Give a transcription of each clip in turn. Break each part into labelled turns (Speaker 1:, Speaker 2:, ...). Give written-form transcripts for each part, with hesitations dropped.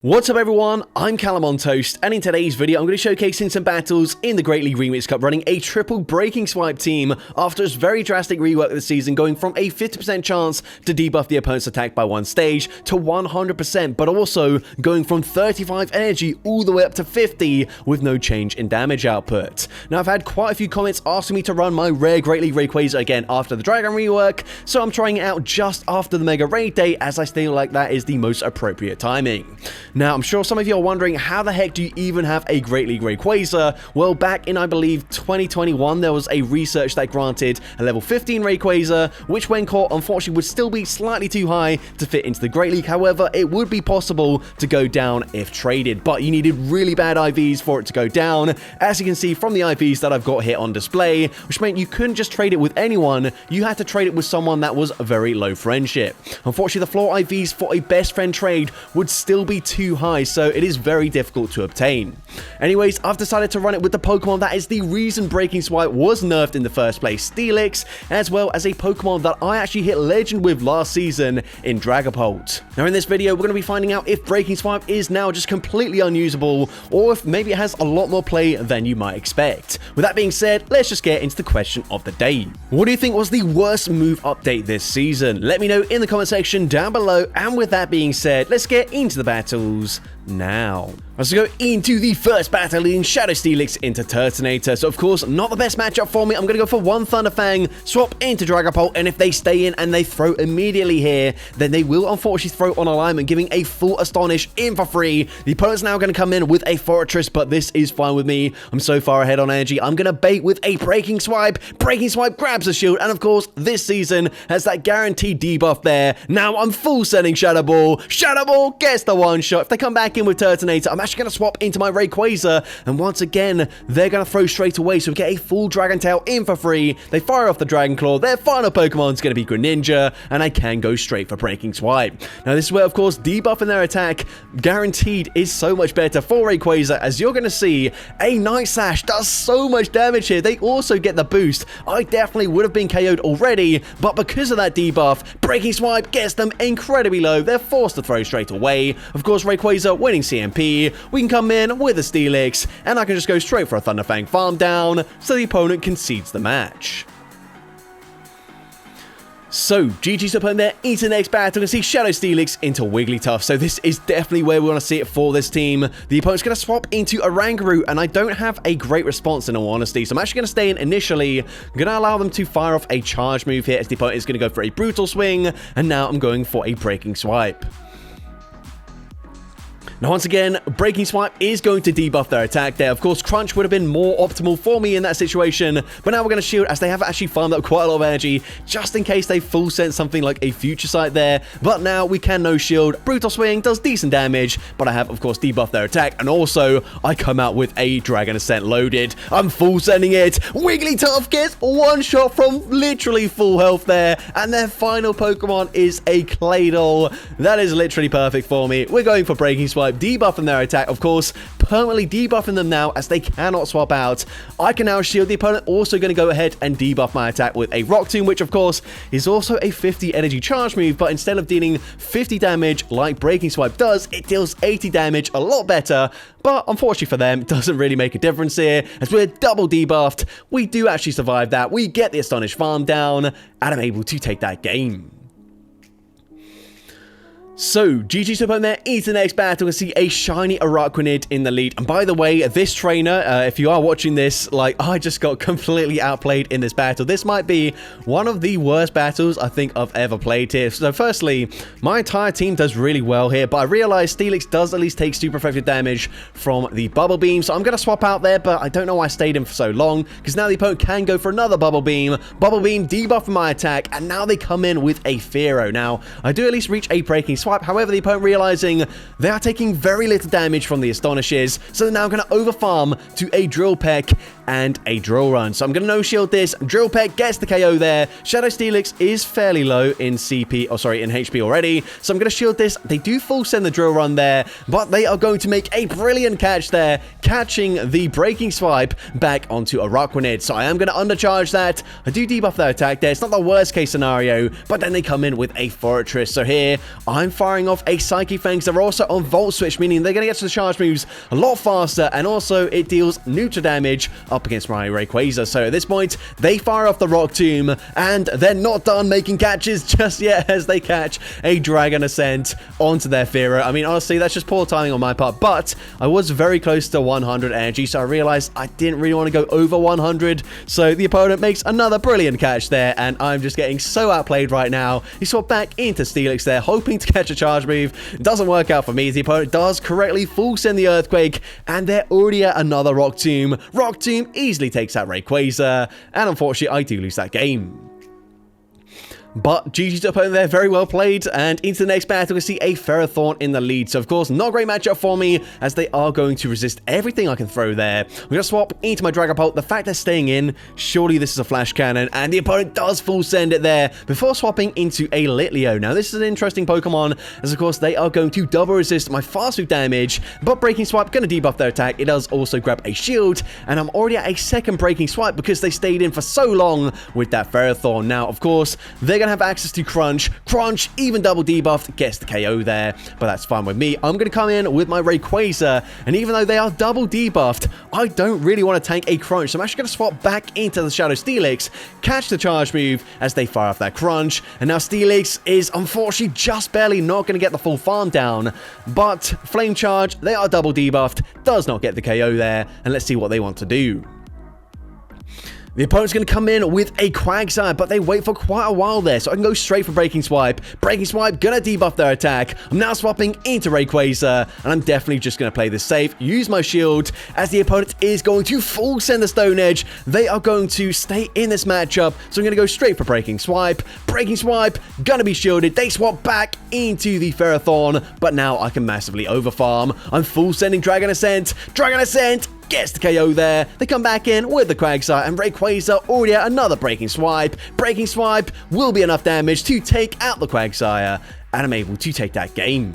Speaker 1: What's up everyone, I'm CallumOnToast, and in today's video I'm going to be showcasing some battles in the Great League Remix Cup running a triple breaking swipe team after its very drastic rework this season, going from a 50% chance to debuff the opponent's attack by one stage to 100%, but also going from 35 energy all the way up to 50 with no change in damage output. Now I've had quite a few comments asking me to run my rare Great League Rayquaza again after the Dragon rework, so I'm trying it out just after the Mega Raid Day as I feel like that is the most appropriate timing. Now, I'm sure some of you are wondering, how the heck do you even have a Great League Rayquaza? Well, back in, I believe, 2021, there was a research that granted a level 15 Rayquaza, which when caught, unfortunately, would still be slightly too high to fit into the Great League. However, it would be possible to go down if traded, but you needed really bad IVs for it to go down, as you can see from the IVs that I've got here on display, which meant you couldn't just trade it with anyone, you had to trade it with someone that was a very low friendship. Unfortunately, the floor IVs for a best friend trade would still be too high, so it is very difficult to obtain. Anyways, I've decided to run it with the Pokemon that is the reason Breaking Swipe was nerfed in the first place, Steelix, as well as a Pokemon that I actually hit Legend with last season in Dragapult. Now in this video, we're going to be finding out if Breaking Swipe is now just completely unusable, or if maybe it has a lot more play than you might expect. With that being said, let's just get into the question of the day. What do you think was the worst move update this season? Let me know in the comment section down below, and with that being said, let's get into the battles now. Let's go into the first battle in Shadow Steelix into Turtonator. So of course, not the best matchup for me. I'm going to go for one Thunderfang, swap into Dragapult, and if they stay in and they throw immediately here, then they will unfortunately throw on alignment, giving a full Astonish in for free. The opponent's now going to come in with a Fortress, but this is fine with me. I'm so far ahead on energy. I'm going to bait with a Breaking Swipe. Breaking Swipe grabs a shield, and of course, this season has that guaranteed debuff there. Now I'm full sending Shadow Ball. Shadow Ball gets the one shot. If they come back in with Turtonator, I'm actually going to swap into my Rayquaza, and once again, they're going to throw straight away, so we get a full Dragon Tail in for free. They fire off the Dragon Claw. Their final Pokemon is going to be Greninja, and I can go straight for Breaking Swipe. Now, this is where, of course, debuffing their attack guaranteed is so much better for Rayquaza, as you're going to see a Night Slash does so much damage here. They also get the boost. I definitely would have been KO'd already, but because of that debuff, Breaking Swipe gets them incredibly low. They're forced to throw straight away. Of course, Rayquaza winning CMP. We can come in with a Steelix, and I can just go straight for a Thunderfang farm down, so the opponent concedes the match. So, GG's opponent there into the next battle. You can see Shadow Steelix into Wigglytuff. So this is definitely where we want to see it for this team. The opponent's going to swap into Oranguru, and I don't have a great response in all honesty. So I'm actually going to stay in initially. I'm going to allow them to fire off a charge move here, as the opponent is going to go for a Brutal Swing, and now I'm going for a Breaking Swipe. Now, once again, Breaking Swipe is going to debuff their attack there. Of course, Crunch would have been more optimal for me in that situation, but now we're going to shield, as they have actually farmed up quite a lot of energy, just in case they full sent something like a Future Sight there. But now we can no shield. Brutal Swing does decent damage, but I have, of course, debuffed their attack, and also I come out with a Dragon Ascent loaded. I'm full sending it. Wigglytuff gets one shot from literally full health there, and their final Pokemon is a Claydol. That is literally perfect for me. We're going for Breaking Swipe, debuffing their attack, of course, permanently debuffing them now as they cannot swap out. I can now shield the opponent, also going to go ahead and debuff my attack with a Rock Tomb, which of course is also a 50 energy charge move, but instead of dealing 50 damage like Breaking Swipe does, it deals 80 damage, a lot better, but unfortunately for them, it doesn't really make a difference here, as we're double debuffed. We do actually survive that. We get the Astonish farm down, and I'm able to take that game. So, GG's opponent there into the next battle. We see a shiny Araquanid in the lead. And by the way, this trainer, if you are watching this, like, I just got completely outplayed in this battle. This might be one of the worst battles I think I've ever played here. So, firstly, my entire team does really well here, but I realize Steelix does at least take super effective damage from the Bubble Beam. So, I'm going to swap out there, but I don't know why I stayed in for so long, because now the opponent can go for another Bubble Beam. Bubble Beam debuffing my attack, and now they come in with a Fearow. Now, I do at least reach a Breaking Swipe. However, the opponent realizing they are taking very little damage from the Astonishes, so they're now going to overfarm to a Drill Peck, and a Drill Run. So I'm going to no-shield this. Drill Peck gets the KO there. Shadow Steelix is fairly low in in HP already. So I'm going to shield this. They do full send the Drill Run there, but they are going to make a brilliant catch there, catching the Breaking Swipe back onto a Rockwanid. So I am going to undercharge that. I do debuff their attack there. It's not the worst case scenario, but then they come in with a Fortress. So here, I'm firing off a Psychic Fangs. They're also on Volt Switch, meaning they're going to get to the charge moves a lot faster, and also it deals neutral damage up against my Rayquaza. So at this point, they fire off the Rock Tomb, and they're not done making catches just yet as they catch a Dragon Ascent onto their Fearer. I mean, honestly, that's just poor timing on my part, but I was very close to 100 energy, so I realized I didn't really want to go over 100, so the opponent makes another brilliant catch there, and I'm just getting so outplayed right now. He swapped back into Steelix there, hoping to catch a charge move. It doesn't work out for me. The opponent does correctly full send the Earthquake, and they're already at another Rock Tomb. Rock Tomb easily takes out Rayquaza, and unfortunately, I do lose that game. But GG's opponent there, very well played, and into the next battle, we see a Ferrothorn in the lead. So, of course, not a great matchup for me, as they are going to resist everything I can throw there. I'm going to swap into my Dragapult. The fact they're staying in, surely this is a Flash Cannon, and the opponent does full send it there before swapping into a Litleo. Now, this is an interesting Pokemon, as, of course, they are going to double resist my fast move damage, but Breaking Swipe going to debuff their attack. It does also grab a shield, and I'm already at a second Breaking Swipe because they stayed in for so long with that Ferrothorn. Now, of course, they're going to have access to Crunch. Crunch, even double debuffed, gets the KO there, but that's fine with me. I'm going to come in with my Rayquaza, and even though they are double debuffed, I don't really want to tank a Crunch, so I'm actually going to swap back into the Shadow Steelix, catch the charge move as they fire off that Crunch, and now Steelix is unfortunately just barely not going to get the full farm down, but Flame Charge, they are double debuffed, does not get the KO there, and let's see what they want to do. The opponent's going to come in with a Quagsire, but they wait for quite a while there, so I can go straight for Breaking Swipe. Breaking Swipe, going to debuff their attack. I'm now swapping into Rayquaza, and I'm definitely just going to play this safe, use my shield, as the opponent is going to full send the Stone Edge. They are going to stay in this matchup, so I'm going to go straight for Breaking Swipe. Breaking Swipe, going to be shielded. They swap back into the Ferrothorn, but now I can massively overfarm. I'm full sending Dragon Ascent. Dragon Ascent gets the KO there. They come back in with the Quagsire, and Rayquaza already at another Breaking Swipe. Breaking Swipe will be enough damage to take out the Quagsire, and I'm able to take that game.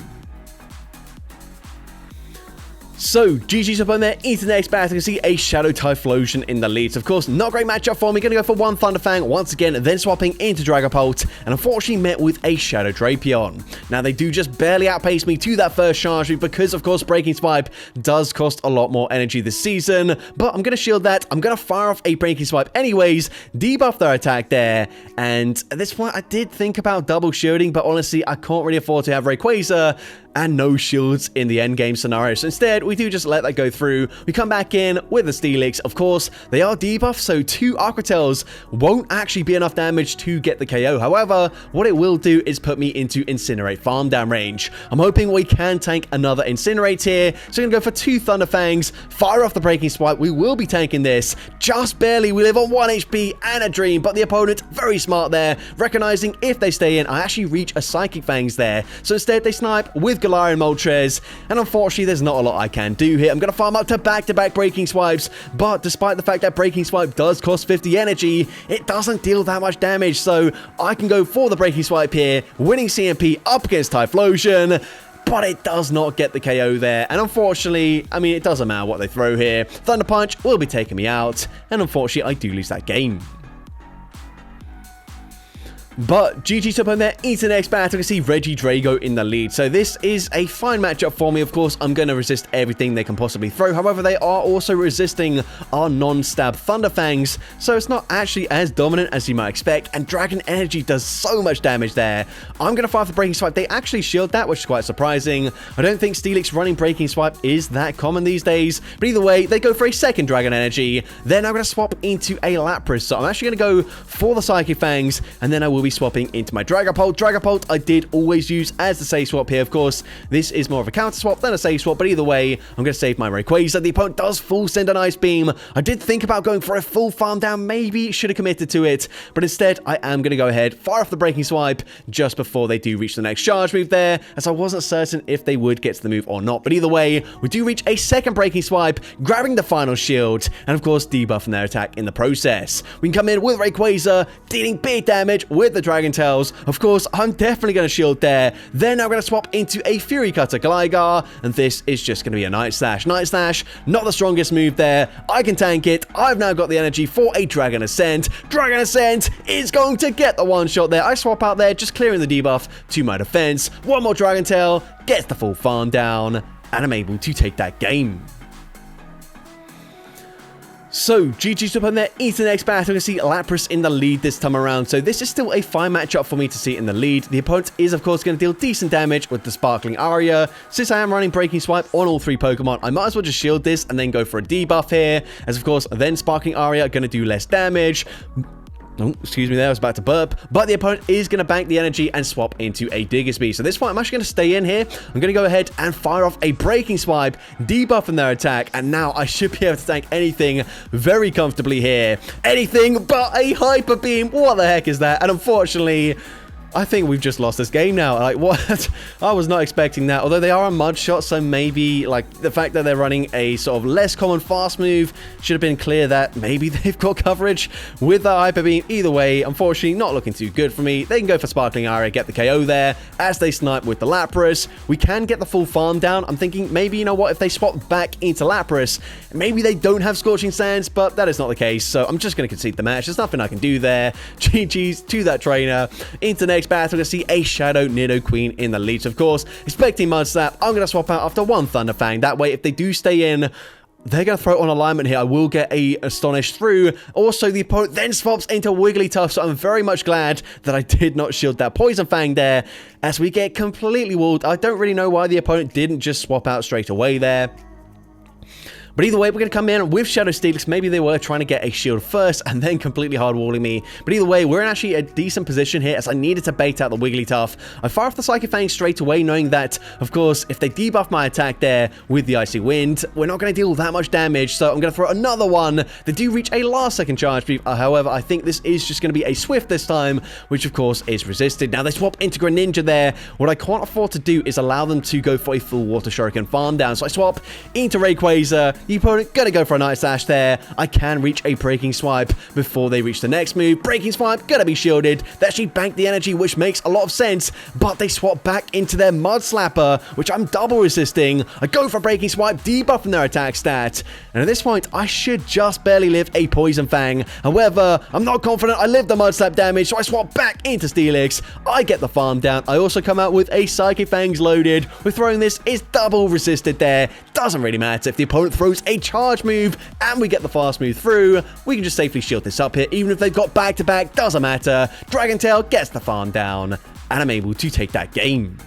Speaker 1: So, GG's up on there. Into the next battle, you can see a Shadow Typhlosion in the lead. So, of course, not a great matchup for me. Going to go for one Thunderfang once again, then swapping into Dragapult, and unfortunately met with a Shadow Drapion. Now, they do just barely outpace me to that first charge move because, of course, Breaking Swipe does cost a lot more energy this season, but I'm going to shield that. I'm going to fire off a Breaking Swipe anyways, debuff their attack there, and at this point, I did think about double shielding, but honestly, I can't really afford to have Rayquaza and no shields in the endgame scenario. So instead, we do just let that go through. We come back in with the Steelix. Of course, they are debuffed, so 2 Aquatails won't actually be enough damage to get the KO. However, what it will do is put me into Incinerate farm down range. I'm hoping we can tank another Incinerate here. So I'm going to go for 2 Thunderfangs, fire off the Breaking Swipe. We will be tanking this. Just barely. We live on 1 HP and a Dream, but the opponent, very smart there, recognizing if they stay in, I actually reach a Psychic Fangs there. So instead, they snipe with Galarian Moltres, and unfortunately there's not a lot I can do here. I'm going to farm up to back-to-back Breaking Swipes, but despite the fact that Breaking Swipe does cost 50 energy, it doesn't deal that much damage, so I can go for the Breaking Swipe here, winning CMP up against Typhlosion, but it does not get the KO there, and unfortunately, I mean, it doesn't matter what they throw here. Thunder Punch will be taking me out, and unfortunately I do lose that game. But GG's up on there. Into the next battle, you can see Regidrago in the lead. So this is a fine matchup for me. Of course, I'm going to resist everything they can possibly throw. However, they are also resisting our non-stab Thunderfangs, so it's not actually as dominant as you might expect, and Dragon Energy does so much damage there. I'm going to fire for Breaking Swipe. They actually shield that, which is quite surprising. I don't think Steelix running Breaking Swipe is that common these days, but either way, they go for a second Dragon Energy. Then I'm going to swap into a Lapras, so I'm actually going to go for the Psychic Fangs, and then I will be be swapping into my Dragapult. Dragapult I did always use as the safe swap here. Of course, this is more of a counter swap than a safe swap, but either way, I'm going to save my Rayquaza. The opponent does full send an Ice Beam. I did think about going for a full farm down, maybe should have committed to it, but instead I am going to go ahead, fire off the Breaking Swipe just before they do reach the next charge move there, as I wasn't certain if they would get to the move or not. But either way, we do reach a second Breaking Swipe, grabbing the final shield, and of course debuffing their attack in the process. We can come in with Rayquaza, dealing big damage with the Dragon Tails. Of course, I'm definitely going to shield there. Then I'm going to swap into a Fury Cutter Gligar, and this is just going to be a Night Slash. Night Slash, not the strongest move there. I can tank it. I've now got the energy for a Dragon Ascent. Dragon Ascent is going to get the one shot there. I swap out there, just clearing the debuff to my defense. One more Dragon Tail, gets the full farm down, and I'm able to take that game. So, GG's up on there into the next battle. You can see Lapras in the lead this time around. So, this is still a fine matchup for me to see in the lead. The opponent is, of course, going to deal decent damage with the Sparkling Aria. Since I am running Breaking Swipe on all three Pokemon, I might as well just shield this and then go for a debuff here. As, of course, then Sparkling Aria going to do less damage. Oh, excuse me there, I was about to burp. But the opponent is going to bank the energy and swap into a Diggersby. So this point, I'm actually going to stay in here. I'm going to go ahead and fire off a Breaking Swipe, debuffing their attack. And now I should be able to tank anything very comfortably here. Anything but a Hyper Beam. What the heck is that? And unfortunately, I think we've just lost this game now. Like, what? I was not expecting that. Although they are a mud shot, so maybe, like, the fact that they're running a sort of less common fast move should have been clear that maybe they've got coverage with that Hyper Beam. Either way, unfortunately, not looking too good for me. They can go for Sparkling Aria, get the KO there as they snipe with the Lapras. We can get the full farm down. I'm thinking maybe, you know what, if they swap back into Lapras, maybe they don't have Scorching Sands, but that is not the case. So I'm just going to concede the match. There's nothing I can do there. GG's to that trainer. Into next battle, to see a Shadow Nidoqueen in the lead. So of course, expecting Mud Slap, I'm going to swap out after one Thunder Fang. That way, if they do stay in, they're going to throw it on alignment here. I will get a Astonish through. Also, the opponent then swaps into Wigglytuff, so I'm very much glad that I did not shield that Poison Fang there, as we get completely walled. I don't really know why the opponent didn't just swap out straight away there. But either way, we're going to come in with Shadow Steelix. Maybe they were trying to get a shield first and then completely hard-walling me. But either way, we're in actually a decent position here, as I needed to bait out the Wigglytuff. I fire off the Psychic Fang straight away, knowing that, of course, if they debuff my attack there with the Icy Wind, we're not going to deal that much damage. So I'm going to throw another one. They do reach a last-second charge brief. However, I think this is just going to be a Swift this time, which, of course, is resisted. Now, they swap into Greninja there. What I can't afford to do is allow them to go for a full Water Shuriken farm down. So I swap into Rayquaza. The opponent gonna go for a Night Slash there. I can reach a Breaking Swipe before they reach the next move. Breaking Swipe gonna be shielded. They actually bank the energy, which makes a lot of sense, but they swap back into their Mud Slapper, which I'm double resisting. I go for Breaking Swipe, debuffing their attack stat, and at this point, I should just barely live a Poison Fang. However, I'm not confident I live the Mud Slap damage, so I swap back into Steelix. I get the farm down. I also come out with a Psychic Fangs loaded. With throwing this, is double resisted there. Doesn't really matter if the opponent throws a charge move and we get the fast move through. We can just safely shield this up here. Even if they've got back-to-back, doesn't matter. Dragon Tail gets the farm down, and I'm able to take that game.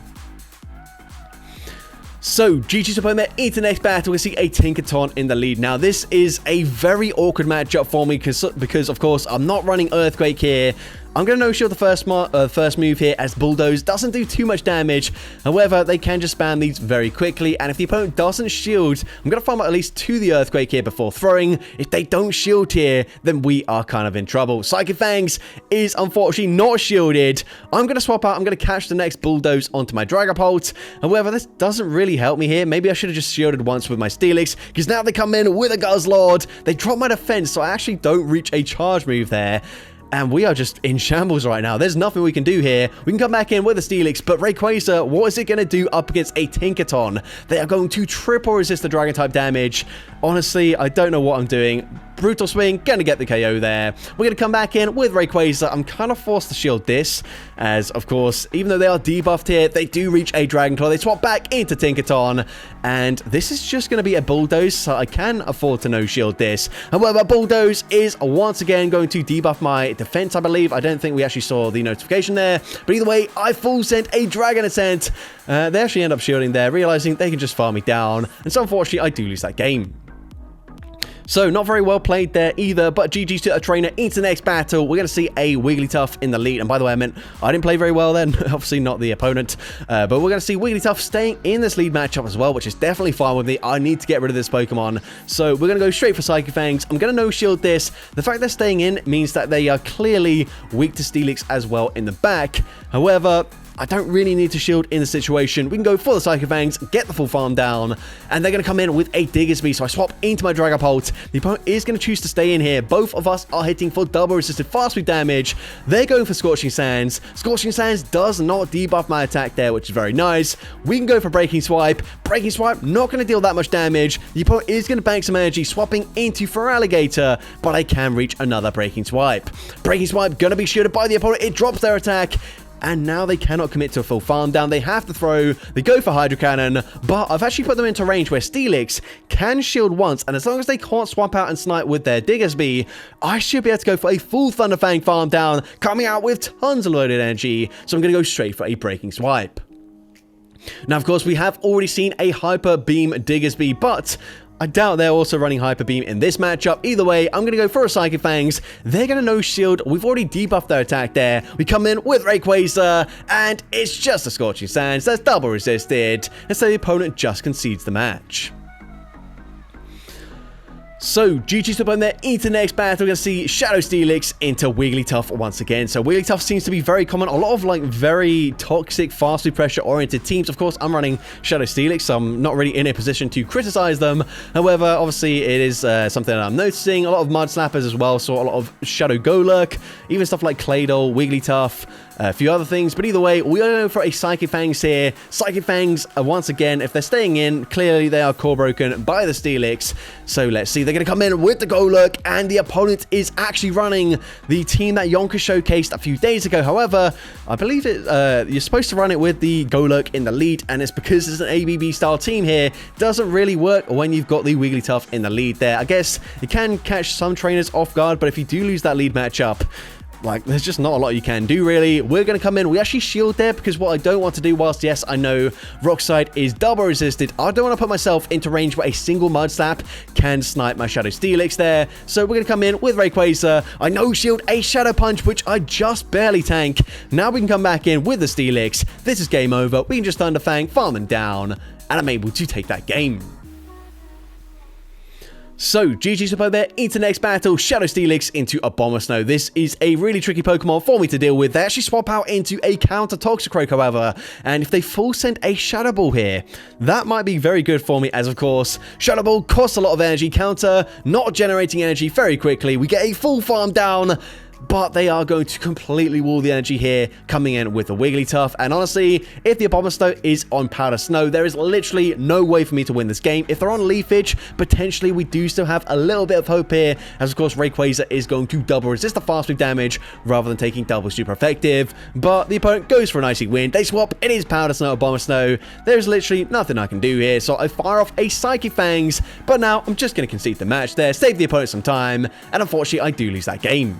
Speaker 1: So, GG's opponent into the next battle. We see a Tinkaton in the lead. Now, this is a very awkward matchup for me because, of course, I'm not running Earthquake here. I'm going to no-shield the first move here, as Bulldoze doesn't do too much damage. However, they can just spam these very quickly, and if the opponent doesn't shield, I'm going to farm out at least to the Earthquake here before throwing. If they don't shield here, then we are kind of in trouble. Psychic Fangs is unfortunately not shielded. I'm going to swap out. I'm going to catch the next Bulldoze onto my Dragapult. However, this doesn't really help me here. Maybe I should have just shielded once with my Steelix, because now they come in with a Guzzlord. They drop my defense, so I actually don't reach a charge move there. And we are just in shambles right now. There's nothing we can do here. We can come back in with a Steelix, but Rayquaza, what is it going to do up against a Tinkaton? They are going to triple resist the Dragon-type damage. Honestly, I don't know what I'm doing. Brutal Swing, going to get the KO there. We're going to come back in with Rayquaza. I'm kind of forced to shield this, as, of course, even though they are debuffed here, they do reach a Dragon Claw. They swap back into Tinkaton, and this is just going to be a Bulldoze, so I can afford to no-shield this. However, Bulldoze is once again going to debuff my defense, I believe. I don't think we actually saw the notification there, but either way, I full sent a Dragon Ascent. They actually end up shielding there, realizing they can just farm me down, and so unfortunately, I do lose that game. So, not very well played there either, but GG's to a trainer into the next battle. We're going to see a Wigglytuff in the lead. And by the way, I meant I didn't play very well then, obviously not the opponent. But we're going to see Wigglytuff staying in this lead matchup as well, which is definitely fine with me. I need to get rid of this Pokemon. So, we're going to go straight for Psychic Fangs. I'm going to no-shield this. The fact they're staying in means that they are clearly weak to Steelix as well in the back. However, I don't really need to shield in the situation. We can go for the Psychic Fangs, get the full farm down, and they're going to come in with a Diggersby. So I swap into my Dragapult. The opponent is going to choose to stay in here. Both of us are hitting for double resisted fast food damage. They're going for Scorching Sands. Scorching Sands does not debuff my attack there, which is very nice. We can go for Breaking Swipe. Breaking Swipe, not going to deal that much damage. The opponent is going to bank some energy, swapping into Feraligatr, but I can reach another Breaking Swipe. Breaking Swipe going to be shielded by the opponent. It drops their attack. And now they cannot commit to a full farm down. They have to throw. They go for Hydro Cannon. But I've actually put them into range where Steelix can shield once. And as long as they can't swap out and snipe with their Diggersby, I should be able to go for a full Thunderfang farm down, coming out with tons of loaded energy. So I'm going to go straight for a Breaking Swipe. Now, of course, we have already seen a Hyper Beam Diggersby, but I doubt they're also running Hyper Beam in this matchup. Either way, I'm going to go for a Psychic Fangs. They're going to no-shield. We've already debuffed their attack there. We come in with Rayquaza, and it's just a Scorching Sands. That's double resisted. And so the opponent just concedes the match. So, GG's to opponent there into the next battle. We're going to see Shadow Steelix into Wigglytuff once again. So, Wigglytuff seems to be very common. A lot of, like, very toxic, fast food pressure-oriented teams. Of course, I'm running Shadow Steelix, so I'm not really in a position to criticize them. However, obviously, it is something that I'm noticing. A lot of Mud Slappers as well, so a lot of Shadow Golurk, even stuff like Claydol, Wigglytuff, a few other things. But either way, we are going for a Psychic Fangs here. Psychic Fangs, once again, if they're staying in, clearly they are core broken by the Steelix. So let's see. They're going to come in with the Golurk, and the opponent is actually running the team that Yonka showcased a few days ago. However, I believe you're supposed to run it with the Golurk in the lead, and it's because it's an ABB style team here. Doesn't really work when you've got the Wigglytuff in the lead there. I guess it can catch some trainers off guard, but if you do lose that lead matchup, like, there's just not a lot you can do, really. We're going to come in. We actually shield there because what I don't want to do, whilst, yes, I know Rock Slide is double resisted, I don't want to put myself into range where a single Mud Slap can snipe my Shadow Steelix there. So we're going to come in with Rayquaza. I know shield a Shadow Punch, which I just barely tank. Now we can come back in with the Steelix. This is game over. We can just Thunderfang, farm them down, and I'm able to take that game. So, GG's opponent there into the next battle, Shadow Steelix into Abomasnow. This is a really tricky Pokemon for me to deal with. They actually swap out into a counter Toxicroak, however, and if they full send a Shadow Ball here, that might be very good for me, as of course, Shadow Ball costs a lot of energy, counter not generating energy very quickly. We get a full farm down, but they are going to completely wall the energy here, coming in with a Wigglytuff. And honestly, if the Abomasnow is on Powder Snow, there is literally no way for me to win this game. If they're on Leafage, potentially we do still have a little bit of hope here, as of course Rayquaza is going to double resist the fast move damage rather than taking double super effective. But the opponent goes for an Icy Wind. They swap. It is Powder Snow, Abomasnow. There's literally nothing I can do here, so I fire off a Psychic Fangs. But now I'm just going to concede the match there, save the opponent some time, and unfortunately I do lose that game.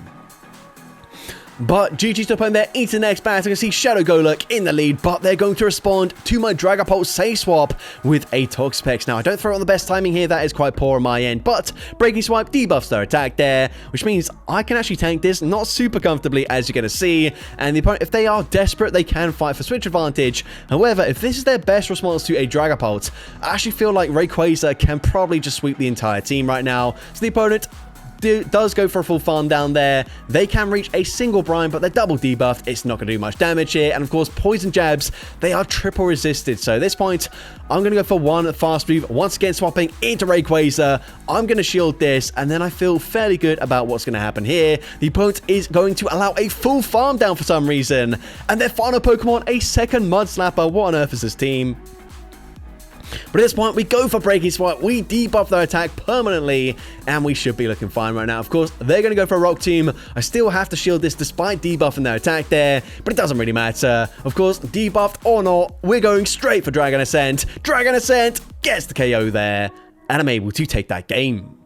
Speaker 1: But GG's to opponent there into the next battle. I can see Shadow Golurk in the lead, but they're going to respond to my Dragapult Safe Swap with a Toxapex. Now, I don't throw it on the best timing here. That is quite poor on my end, but Breaking Swipe debuffs their attack there, which means I can actually tank this not super comfortably, as you're going to see. And the opponent, if they are desperate, they can fight for switch advantage. However, if this is their best response to a Dragapult, I actually feel like Rayquaza can probably just sweep the entire team right now. So the opponent does go for a full farm down there. They can reach a single Brine, but they're double debuffed. It's not going to do much damage here. And of course, Poison Jabs, they are triple resisted. So at this point, I'm going to go for one fast move. Once again, swapping into Rayquaza. I'm going to shield this, and then I feel fairly good about what's going to happen here. The opponent is going to allow a full farm down for some reason. And their final Pokemon, a second Mud Slapper. What on earth is this team? But at this point, we go for Breaking Swipe. We debuff their attack permanently, and we should be looking fine right now. Of course, they're going to go for a Rock Tomb. I still have to shield this despite debuffing their attack there, but it doesn't really matter. Of course, debuffed or not, we're going straight for Dragon Ascent. Dragon Ascent gets the KO there, and I'm able to take that game.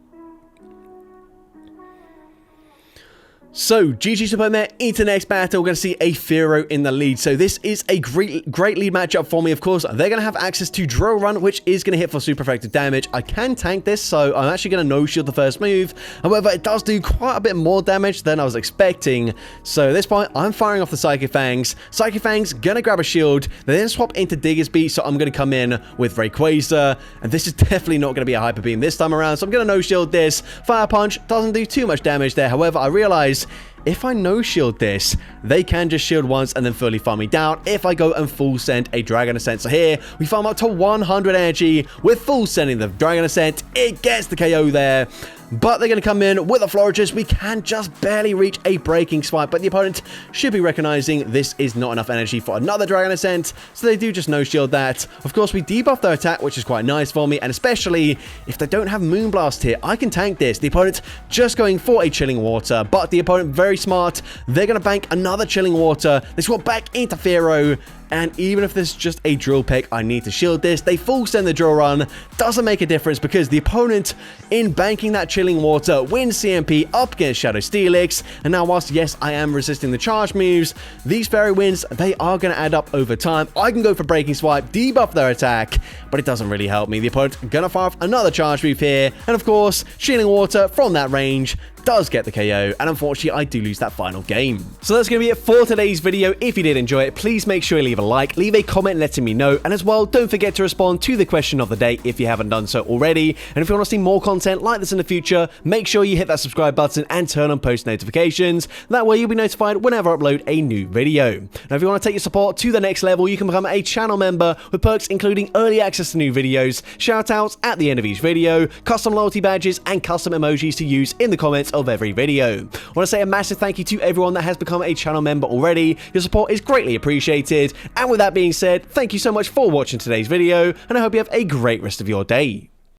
Speaker 1: So, GG Supermare into next battle. We're going to see a Fearow in the lead. So, this is a great lead matchup for me. Of course, they're going to have access to Drill Run, which is going to hit for super effective damage. I can tank this, so I'm actually going to no-shield the first move. However, it does do quite a bit more damage than I was expecting. So, at this point, I'm firing off the Psychic Fangs. Psychic Fangs going to grab a shield. They then swap into Digger's Beat, so I'm going to come in with Rayquaza. And this is definitely not going to be a Hyper Beam this time around, so I'm going to no-shield this. Fire Punch doesn't do too much damage there. However, I realize if I no-shield this, they can just shield once and then fully farm me down if I go and full send a Dragon Ascent. So here, we farm up to 100 energy with full sending the Dragon Ascent. It gets the KO there. But they're going to come in with a Florges. We can just barely reach a Breaking Swipe, but the opponent should be recognizing this is not enough energy for another Dragon Ascent, so they do just no-shield that. Of course, we debuff their attack, which is quite nice for me, and especially if they don't have Moonblast here, I can tank this. The opponent just going for a Chilling Water, but the opponent very smart. They're going to bank another Chilling Water. They swap back into Fearow. And even if there's just a Drill Peck, I need to shield this. They full send the Drill Run. Doesn't make a difference because the opponent, in banking that Chilling Water, wins CMP up against Shadow Steelix. And now, whilst, yes, I am resisting the charge moves, these Fairy wins, they are going to add up over time. I can go for Breaking Swipe, debuff their attack, but it doesn't really help me. The opponent going to fire off another charge move here. And of course, Chilling Water from that range does get the KO, and unfortunately I do lose that final game. So that's going to be it for today's video. If you did enjoy it, please make sure you leave a like, leave a comment letting me know, and as well, don't forget to respond to the question of the day if you haven't done so already. And if you want to see more content like this in the future, make sure you hit that subscribe button and turn on post notifications. That way you'll be notified whenever I upload a new video. Now if you want to take your support to the next level, you can become a channel member with perks including early access to new videos, shoutouts at the end of each video, custom loyalty badges, and custom emojis to use in the comments of every video. I want to say a massive thank you to everyone that has become a channel member already. Your support is greatly appreciated. And with that being said, thank you so much for watching today's video, and I hope you have a great rest of your day.